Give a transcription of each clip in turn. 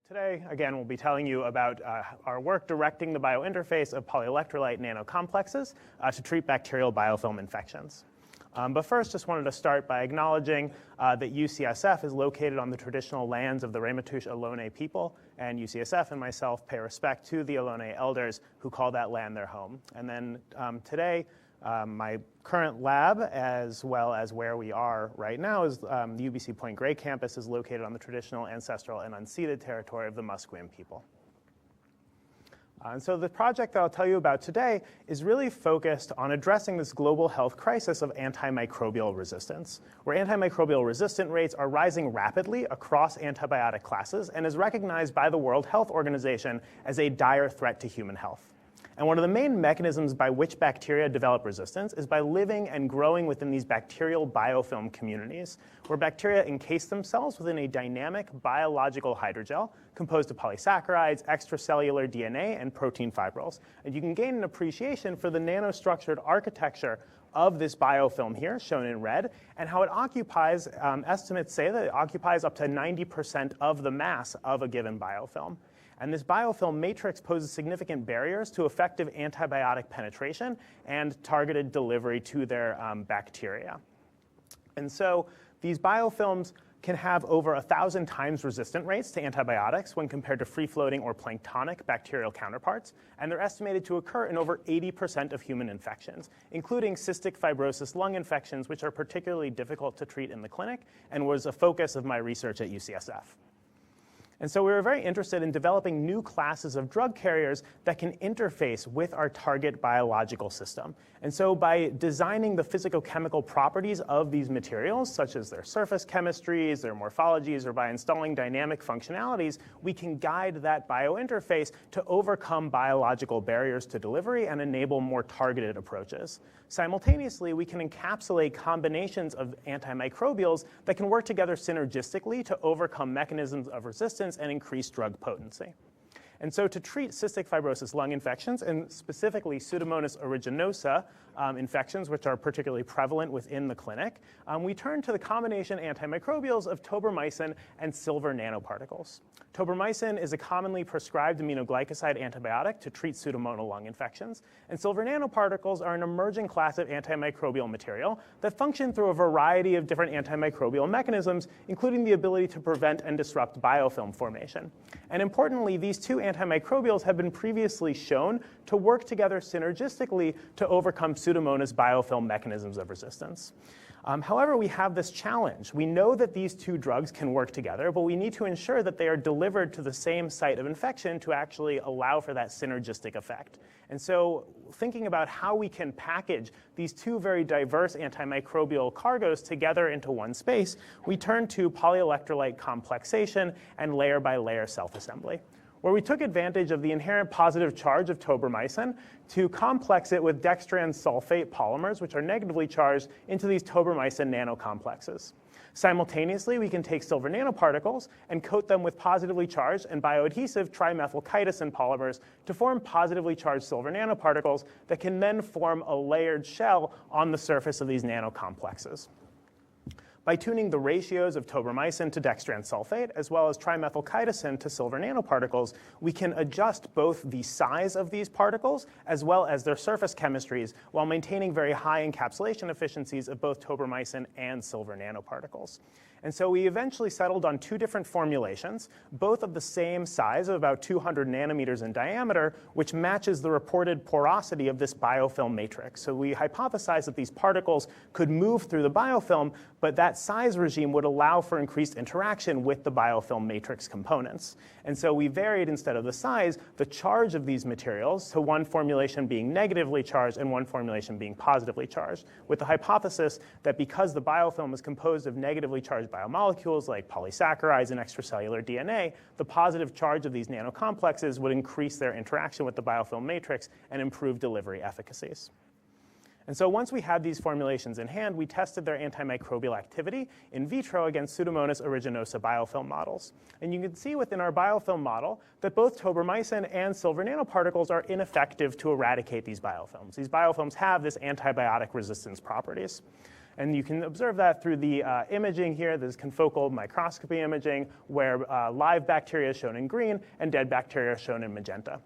Today, again, we'll be telling you about our work directing the biointerface of polyelectrolyte nanocomplexes to treat bacterial biofilm infections. But first, just wanted to start by acknowledging that UCSF is located on the traditional lands of the Ramaytush Ohlone people, and UCSF and myself pay respect to the Ohlone elders who call that land their home. And then today, my current lab, as well as where we are right now, is the UBC Point Grey campus is located on the traditional, ancestral, and unceded territory of the Musqueam people. And so the project that I'll tell you about today is really focused on addressing this global health crisis of antimicrobial resistance, where antimicrobial resistant rates are rising rapidly across antibiotic classes and is recognized by the World Health Organization as a dire threat to human health. And one of the main mechanisms by which bacteria develop resistance is by living and growing within these bacterial biofilm communities, where bacteria encase themselves within a dynamic biological hydrogel composed of polysaccharides, extracellular DNA, and protein fibrils. And you can gain an appreciation for the nanostructured architecture of this biofilm here, shown in red, and how it occupies, estimates say that it occupies up to 90% of the mass of a given biofilm. And this biofilm matrix poses significant barriers to effective antibiotic penetration and targeted delivery to their bacteria. And so these biofilms can have over 1,000 times resistant rates to antibiotics when compared to free-floating or planktonic bacterial counterparts, and they're estimated to occur in over 80% of human infections, including cystic fibrosis lung infections, which are particularly difficult to treat in the clinic and was a focus of my research at UCSF. And so we were very interested in developing new classes of drug carriers that can interface with our target biological system. And so by designing the physicochemical properties of these materials, such as their surface chemistries, their morphologies, or by installing dynamic functionalities, we can guide that biointerface to overcome biological barriers to delivery and enable more targeted approaches. Simultaneously, we can encapsulate combinations of antimicrobials that can work together synergistically to overcome mechanisms of resistance and increase drug potency. And so to treat cystic fibrosis lung infections, and specifically Pseudomonas aeruginosa infections, which are particularly prevalent within the clinic, we turn to the combination antimicrobials of tobramycin and silver nanoparticles. Tobramycin is a commonly prescribed aminoglycoside antibiotic to treat pseudomonal lung infections, and silver nanoparticles are an emerging class of antimicrobial material that function through a variety of different antimicrobial mechanisms, including the ability to prevent and disrupt biofilm formation. And importantly, these two antimicrobials have been previously shown to work together synergistically to overcome Pseudomonas biofilm mechanisms of resistance. However, we have this challenge. We know that these two drugs can work together, but we need to ensure that they are delivered to the same site of infection to actually allow for that synergistic effect. And so thinking about how we can package these two very diverse antimicrobial cargoes together into one space, we turn to polyelectrolyte complexation and layer-by-layer self-assembly, where we took advantage of the inherent positive charge of tobramycin to complex it with dextran sulfate polymers, which are negatively charged, into these tobramycin nanocomplexes. Simultaneously, we can take silver nanoparticles and coat them with positively charged and bioadhesive trimethylchitosan polymers to form positively charged silver nanoparticles that can then form a layered shell on the surface of these nanocomplexes. By tuning the ratios of tobramycin to dextran sulfate, as well as trimethylchitosan to silver nanoparticles, we can adjust both the size of these particles as well as their surface chemistries while maintaining very high encapsulation efficiencies of both tobramycin and silver nanoparticles. And so we eventually settled on two different formulations, both of the same size of about 200 nanometers in diameter, which matches the reported porosity of this biofilm matrix. So we hypothesized that these particles could move through the biofilm, but that size regime would allow for increased interaction with the biofilm matrix components. And so we varied, instead of the size, the charge of these materials, so one formulation being negatively charged and one formulation being positively charged, with the hypothesis that because the biofilm is composed of negatively charged biomolecules like polysaccharides and extracellular DNA, the positive charge of these nanocomplexes would increase their interaction with the biofilm matrix and improve delivery efficacies. And so once we had these formulations in hand, we tested their antimicrobial activity in vitro against Pseudomonas aeruginosa biofilm models. And you can see within our biofilm model that both tobramycin and silver nanoparticles are ineffective to eradicate these biofilms. These biofilms have this antibiotic resistance properties. And you can observe that through the imaging here. There's confocal microscopy imaging, where live bacteria is shown in green and dead bacteria are shown in magenta.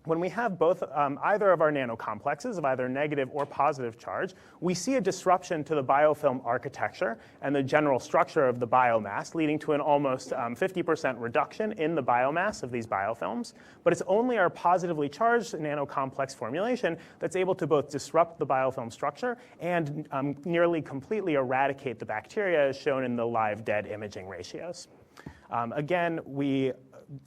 When we have both either of our nanocomplexes of either negative or positive charge, we see a disruption to the biofilm architecture and the general structure of the biomass, leading to an almost 50% reduction in the biomass of these biofilms. But it's only our positively charged nanocomplex formulation that's able to both disrupt the biofilm structure and nearly completely eradicate the bacteria, as shown in the live-dead imaging ratios. Again, we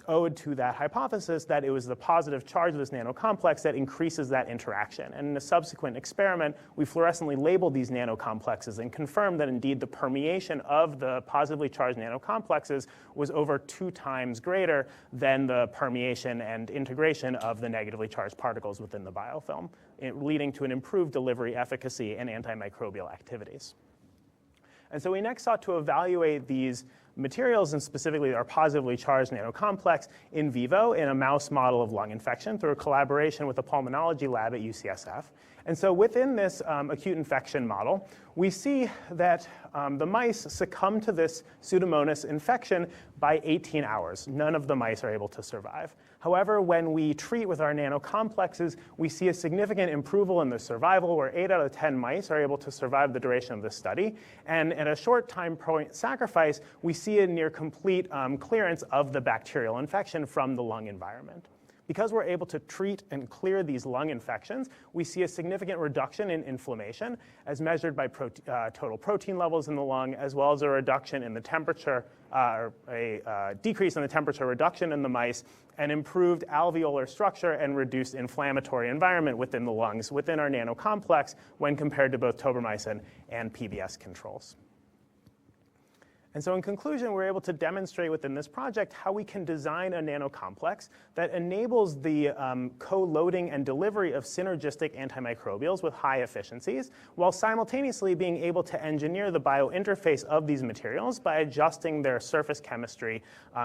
owed to that hypothesis that it was the positive charge of this nanocomplex that increases that interaction. And in a subsequent experiment, we fluorescently labeled these nanocomplexes and confirmed that indeed the permeation of the positively charged nanocomplexes was over 2 times greater than the permeation and integration of the negatively charged particles within the biofilm, leading to an improved delivery efficacy and antimicrobial activities. And so we next sought to evaluate these materials, and specifically our positively charged nanocomplex, in vivo in a mouse model of lung infection through a collaboration with the pulmonology lab at UCSF. And so within this acute infection model, we see that the mice succumb to this Pseudomonas infection by 18 hours. None of the mice are able to survive. However, when we treat with our nanocomplexes, we see a significant improvement in the survival, where 8 out of 10 mice are able to survive the duration of the study. And at a short time point sacrifice, we see a near complete clearance of the bacterial infection from the lung environment. Because we're able to treat and clear these lung infections, we see a significant reduction in inflammation as measured by total protein levels in the lung, as well as a reduction in the temperature, or a decrease in the temperature reduction in the mice, and improved alveolar structure and reduced inflammatory environment within the lungs within our nanocomplex when compared to both tobramycin and PBS controls. And so in conclusion, we're able to demonstrate within this project how we can design a nanocomplex that enables the co-loading and delivery of synergistic antimicrobials with high efficiencies, while simultaneously being able to engineer the biointerface of these materials by adjusting their surface chemistry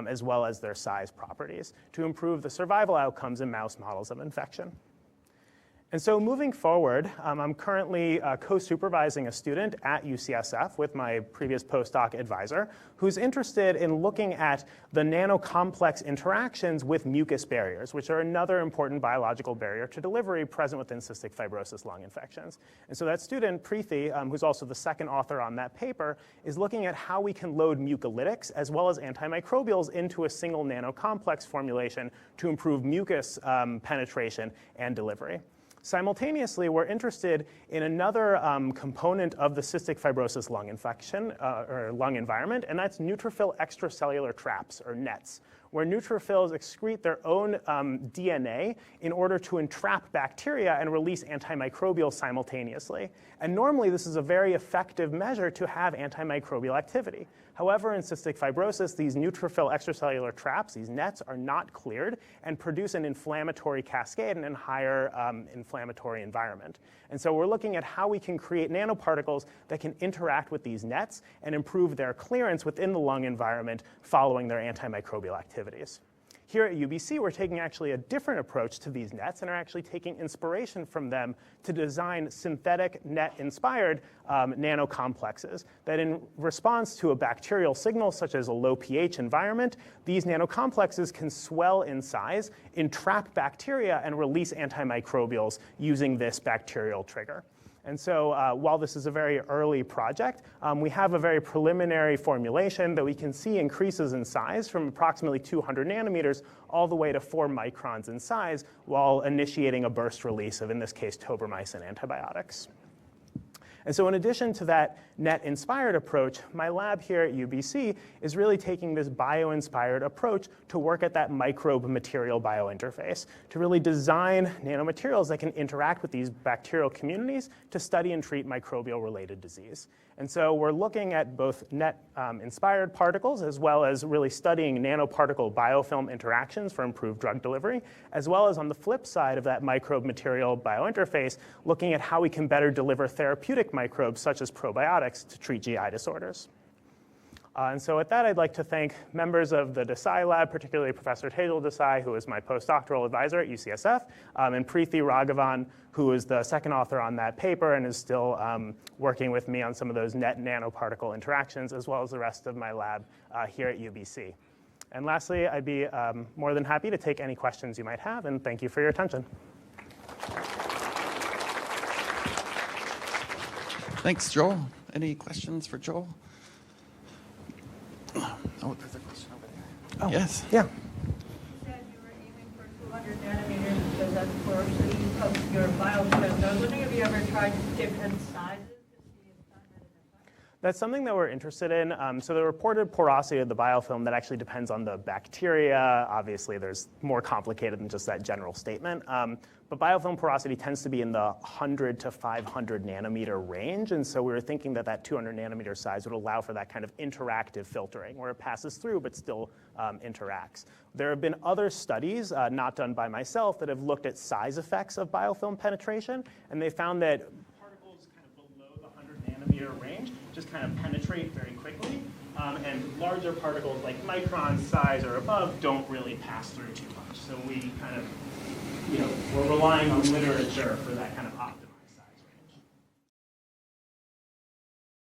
as well as their size properties to improve the survival outcomes in mouse models of infection. And so moving forward, I'm currently co-supervising a student at UCSF with my previous postdoc advisor who's interested in looking at the nanocomplex interactions with mucus barriers, which are another important biological barrier to delivery present within cystic fibrosis lung infections. And so that student, Preethi, who's also the second author on that paper, is looking at how we can load mucolytics as well as antimicrobials into a single nanocomplex formulation to improve mucus penetration and delivery. Simultaneously, we're interested in another component of the cystic fibrosis lung infection or lung environment, and that's neutrophil extracellular traps, or NETs, where neutrophils excrete their own DNA in order to entrap bacteria and release antimicrobials simultaneously. And normally, this is a very effective measure to have antimicrobial activity. However, in cystic fibrosis, these neutrophil extracellular traps, these NETs, are not cleared and produce an inflammatory cascade and a higher inflammatory environment. And so we're looking at how we can create nanoparticles that can interact with these NETs and improve their clearance within the lung environment following their antimicrobial activities. Here at UBC, we're taking actually a different approach to these NETs and are actually taking inspiration from them to design synthetic NET-inspired nanocomplexes that, in response to a bacterial signal such as a low pH environment, these nanocomplexes can swell in size, entrap bacteria, and release antimicrobials using this bacterial trigger. And so while this is a very early project, we have a very preliminary formulation that we can see increases in size from approximately 200 nanometers all the way to 4 microns in size while initiating a burst release of, in this case, tobramycin antibiotics. And so in addition to that NET-inspired approach, my lab here at UBC is really taking this bio-inspired approach to work at that microbe material biointerface, to really design nanomaterials that can interact with these bacterial communities to study and treat microbial-related disease. And so we're looking at both NET-inspired particles as well as really studying nanoparticle biofilm interactions for improved drug delivery, as well as on the flip side of that microbe material biointerface, looking at how we can better deliver therapeutic microbes such as probiotics to treat GI disorders. And so with that, I'd like to thank members of the Desai lab, particularly Professor Tejal Desai, who is my postdoctoral advisor at UCSF, and Preethi Raghavan, who is the second author on that paper and is still working with me on some of those net nanoparticle interactions, as well as the rest of my lab here at UBC. And lastly, I'd be more than happy to take any questions you might have, and thank you for your attention. Thanks, Joel. Any questions for Joel? Oh, there's a question over there. Oh, yes. Yeah. You said you were aiming for 200 nanometers because that's for the use of your biofilm. I was wondering if you ever tried different sizes to see if that had an effect? That's something that we're interested in. So the reported porosity of the biofilm, that actually depends on the bacteria. Obviously, there's more complicated than just that general statement. But biofilm porosity tends to be in the 100 to 500 nanometer range. And so we were thinking that that 200 nanometer size would allow for that kind of interactive filtering, where it passes through but still interacts. There have been other studies, not done by myself, that have looked at size effects of biofilm penetration. And they found that particles kind of below the 100 nanometer range just kind of penetrate very quickly. And larger particles like micron size or above don't really pass through too much. So we kind of, we're relying on literature for that kind of optimal.